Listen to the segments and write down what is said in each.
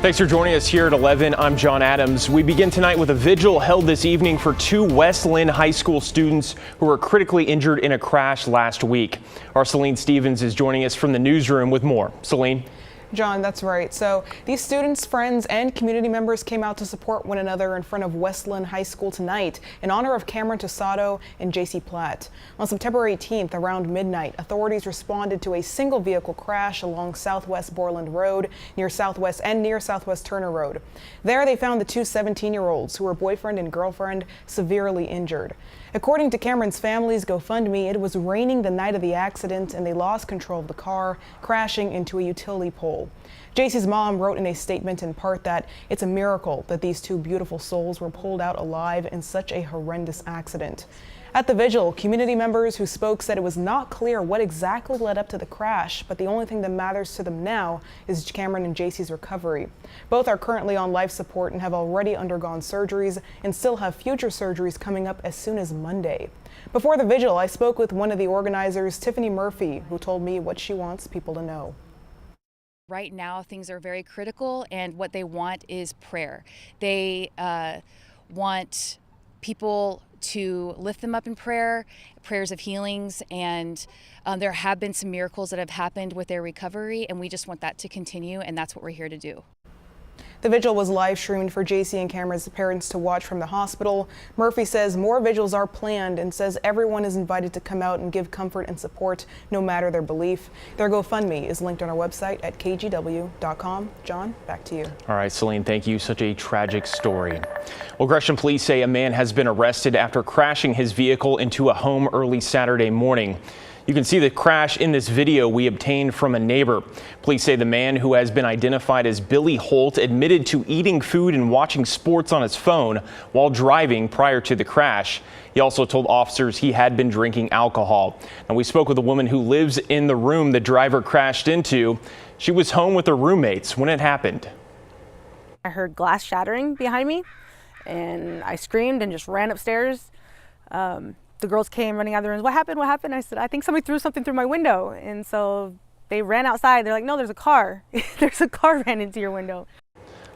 Thanks for joining us here at 11. I'm John Adams. We begin tonight with a vigil held this evening for two West Lynn High School students who were critically injured in a crash last week. Our Celine Stevens is joining us from the newsroom with more. Celine? John, that's right. So these students, friends, and community members came out to support one another in front of West Lynn High School tonight in honor of Cameron Tosado and JC Platt. On September 18th, around midnight, authorities responded to a single vehicle crash along Southwest Borland Road near Southwest Turner Road. There they found the two 17-year-olds who were boyfriend and girlfriend severely injured. According to Cameron's family's GoFundMe, it was raining the night of the accident and they lost control of the car, crashing into a utility pole. JC's mom wrote in a statement in part that it's a miracle that these two beautiful souls were pulled out alive in such a horrendous accident. At the vigil, community members who spoke said it was not clear what exactly led up to the crash, but the only thing that matters to them now is Cameron and JC's recovery. Both are currently on life support and have already undergone surgeries and still have future surgeries coming up as soon as Monday. Before the vigil, I spoke with one of the organizers, Tiffany Murphy, who told me what she wants people to know. Right now, things are very critical, and what they want is prayer. They want people to lift them up in prayer, prayers of healings, and there have been some miracles that have happened with their recovery, and we just want that to continue, and that's what we're here to do. The vigil was live streamed for JC and Cameron's parents to watch from the hospital. Murphy says more vigils are planned and says everyone is invited to come out and give comfort and support no matter their belief. Their GoFundMe is linked on our website at kgw.com. John, back to you. All right, Celine, thank you. Such a tragic story. Well, Gresham police say a man has been arrested after crashing his vehicle into a home early Saturday morning. You can see the crash in this video we obtained from a neighbor. Police say the man, who has been identified as Billy Holt, admitted to eating food and watching sports on his phone while driving prior to the crash. He also told officers he had been drinking alcohol. And we spoke with a woman who lives in the room the driver crashed into. She was home with her roommates when it happened. I heard glass shattering behind me, and I screamed and just ran upstairs. The girls came running out of the rooms. What happened? What happened? I said, I think somebody threw something through my window. And so they ran outside. They're like, no, there's a car. There's a car ran into your window.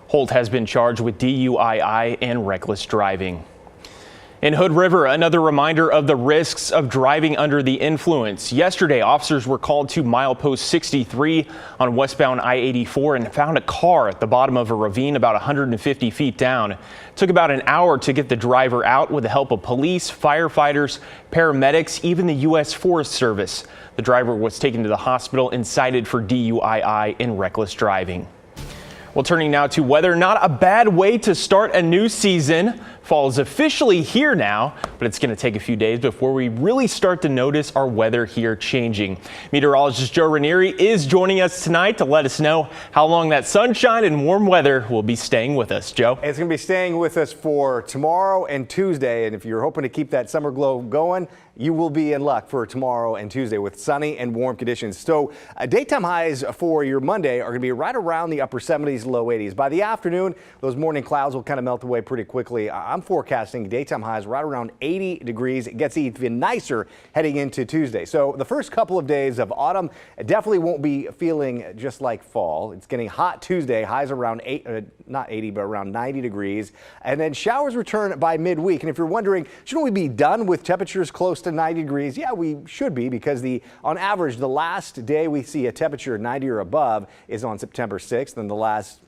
Holt has been charged with DUI and reckless driving. In Hood River, another reminder of the risks of driving under the influence. Yesterday, officers were called to milepost 63 on westbound I-84 and found a car at the bottom of a ravine about 150 feet down. It took about an hour to get the driver out with the help of police, firefighters, paramedics, even the U.S. Forest Service. The driver was taken to the hospital and cited for DUI and reckless driving. Well, turning now to weather, not a bad way to start a new season. Fall is officially here now, but it's going to take a few days before we really start to notice our weather here changing. Meteorologist Joe Ranieri is joining us tonight to let us know how long that sunshine and warm weather will be staying with us. Joe? It's going to be staying with us for tomorrow and Tuesday, and if you're hoping to keep that summer glow going, you will be in luck for tomorrow and Tuesday with sunny and warm conditions. So daytime highs for your Monday are going to be right around the upper 70s, low 80s. By the afternoon, those morning clouds will kind of melt away pretty quickly. I'm forecasting daytime highs right around 80 degrees. It gets even nicer heading into Tuesday. So the first couple of days of autumn definitely won't be feeling just like fall. It's getting hot Tuesday, highs around not 80, but around 90 degrees. And then showers return by midweek. And if you're wondering, shouldn't we be done with temperatures close to 90 degrees? Yeah, we should be, because on average, the last day we see a temperature 90 or above is on September 6th, and the last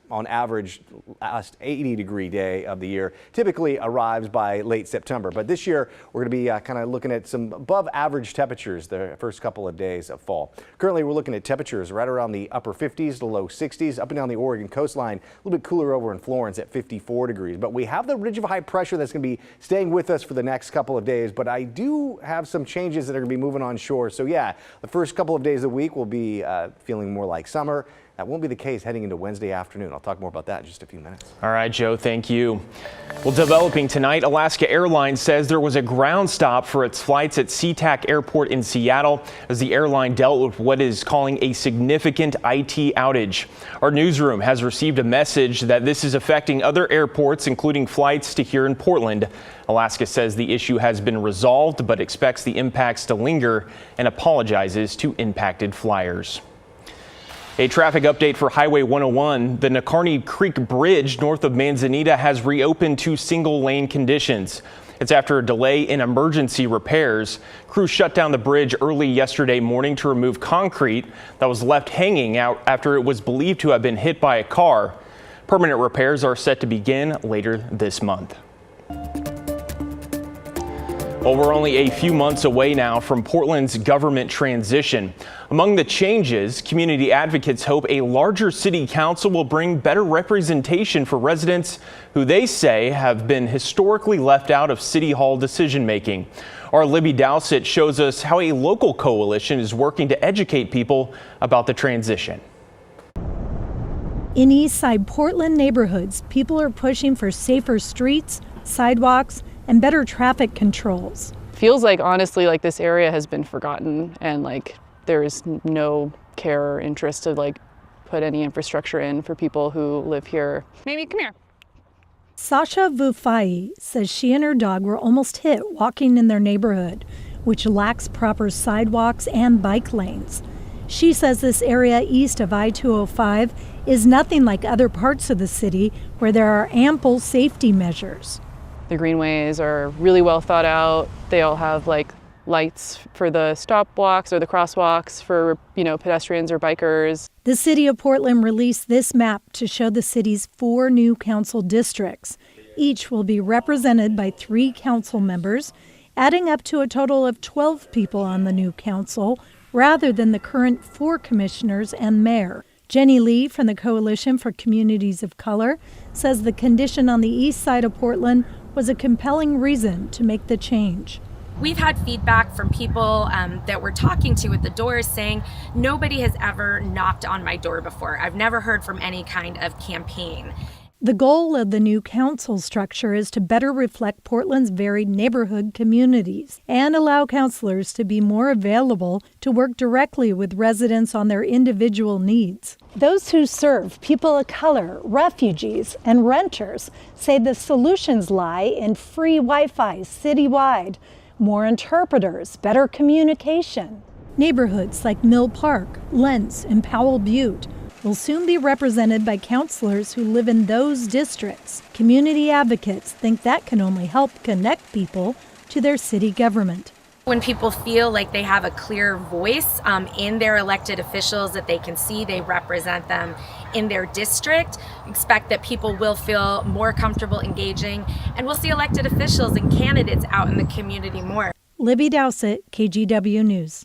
80 degree day of the year typically arrives by late September. But this year we're going to be kind of looking at some above average temperatures the first couple of days of fall. Currently we're looking at temperatures right around the upper 50s to low 60s up and down the Oregon coastline. A little bit cooler over in Florence at 54 degrees. But we have the ridge of high pressure that's going to be staying with us for the next couple of days. But I do have some changes that are going to be moving on shore. So yeah, the first couple of days of the week will be feeling more like summer. That won't be the case heading into Wednesday afternoon. I'll talk more about that in just a few minutes. All right, Joe, thank you. Well, developing tonight, Alaska Airlines says there was a ground stop for its flights at SeaTac Airport in Seattle as the airline dealt with what is calling a significant IT outage. Our newsroom has received a message that this is affecting other airports, including flights to here in Portland. Alaska says the issue has been resolved, but expects the impacts to linger and apologizes to impacted flyers. A traffic update for Highway 101. The Nacarney Creek Bridge north of Manzanita has reopened to single-lane conditions. It's after a delay in emergency repairs. Crews shut down the bridge early yesterday morning to remove concrete that was left hanging out after it was believed to have been hit by a car. Permanent repairs are set to begin later this month. Well, we're only a few months away now from Portland's government transition. Among the changes, community advocates hope a larger city council will bring better representation for residents who they say have been historically left out of City Hall decision making. Our Libby Dowsett shows us how a local coalition is working to educate people about the transition. In Eastside Portland neighborhoods, people are pushing for safer streets, sidewalks, and better traffic controls. Feels like, honestly, like this area has been forgotten and like there is no care or interest to like put any infrastructure in for people who live here. Maybe come here. Sasha Vufai says she and her dog were almost hit walking in their neighborhood, which lacks proper sidewalks and bike lanes. She says this area east of I-205 is nothing like other parts of the city where there are ample safety measures. The greenways are really well thought out. They all have like lights for the stop walks or the crosswalks for, pedestrians or bikers. The city of Portland released this map to show the city's 4 new council districts. Each will be represented by 3 council members, adding up to a total of 12 people on the new council, rather than the current 4 commissioners and mayor. Jenny Lee from the Coalition for Communities of Color says the condition on the east side of Portland was a compelling reason to make the change. We've had feedback from people that we're talking to at the doors saying nobody has ever knocked on my door before. I've never heard from any kind of campaign. The goal of the new council structure is to better reflect Portland's varied neighborhood communities and allow councilors to be more available to work directly with residents on their individual needs. Those who serve people of color, refugees, and renters say the solutions lie in free Wi-Fi citywide, more interpreters, better communication. Neighborhoods like Mill Park, Lentz, and Powell Butte will soon be represented by councilors who live in those districts. Community advocates think that can only help connect people to their city government. When people feel like they have a clear voice in their elected officials, that they can see they represent them in their district, expect that people will feel more comfortable engaging, and we'll see elected officials and candidates out in the community more. Libby Dowsett, KGW News.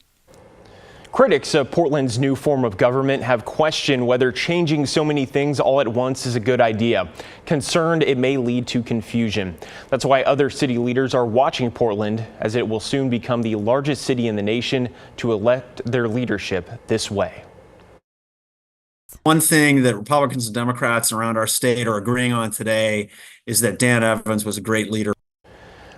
Critics of Portland's new form of government have questioned whether changing so many things all at once is a good idea. Concerned it may lead to confusion. That's why other city leaders are watching Portland, as it will soon become the largest city in the nation to elect their leadership this way. One thing that Republicans and Democrats around our state are agreeing on today is that Dan Evans was a great leader.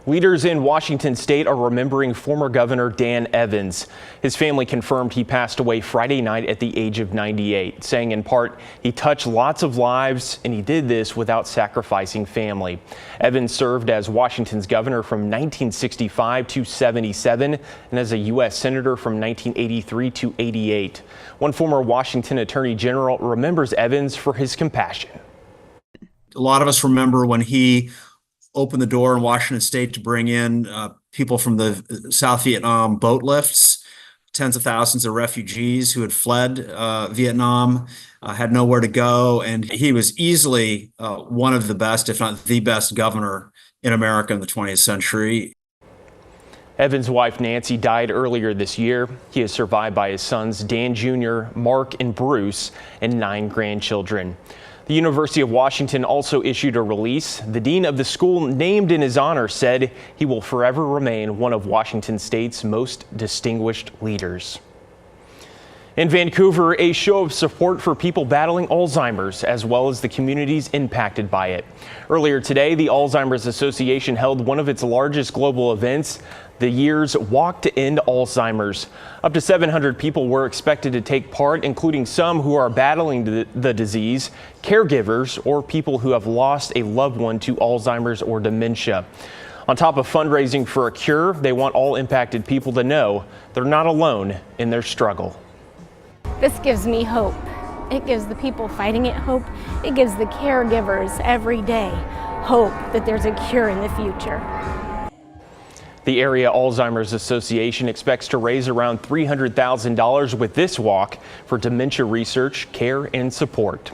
Leaders in Washington state are remembering former Governor Dan Evans. His family confirmed he passed away Friday night at the age of 98, saying in part, he touched lots of lives and he did this without sacrificing family. Evans served as Washington's governor from 1965 to 77 and as a U.S. senator from 1983 to 88. One former Washington attorney general remembers Evans for his compassion. A lot of us remember when he opened the door in Washington state to bring in people from the South Vietnam boat lifts. Tens of thousands of refugees who had fled Vietnam, had nowhere to go. And he was easily one of the best, if not the best governor in America in the 20th century. Evans' wife Nancy died earlier this year. He is survived by his sons Dan Jr., Mark, and Bruce, and 9 grandchildren. The University of Washington also issued a release. The dean of the school named in his honor said he will forever remain one of Washington state's most distinguished leaders. In Vancouver, a show of support for people battling Alzheimer's, as well as the communities impacted by it. Earlier today, the Alzheimer's Association held one of its largest global events, the year's Walk to End Alzheimer's. Up to 700 people were expected to take part, including some who are battling the disease, caregivers, or people who have lost a loved one to Alzheimer's or dementia. On top of fundraising for a cure, they want all impacted people to know they're not alone in their struggle. This gives me hope It gives the people fighting it hope. It gives the caregivers every day hope that there's a cure in the future. The Area Alzheimer's Association expects to raise around $300,000 with this walk for dementia research, care, and support.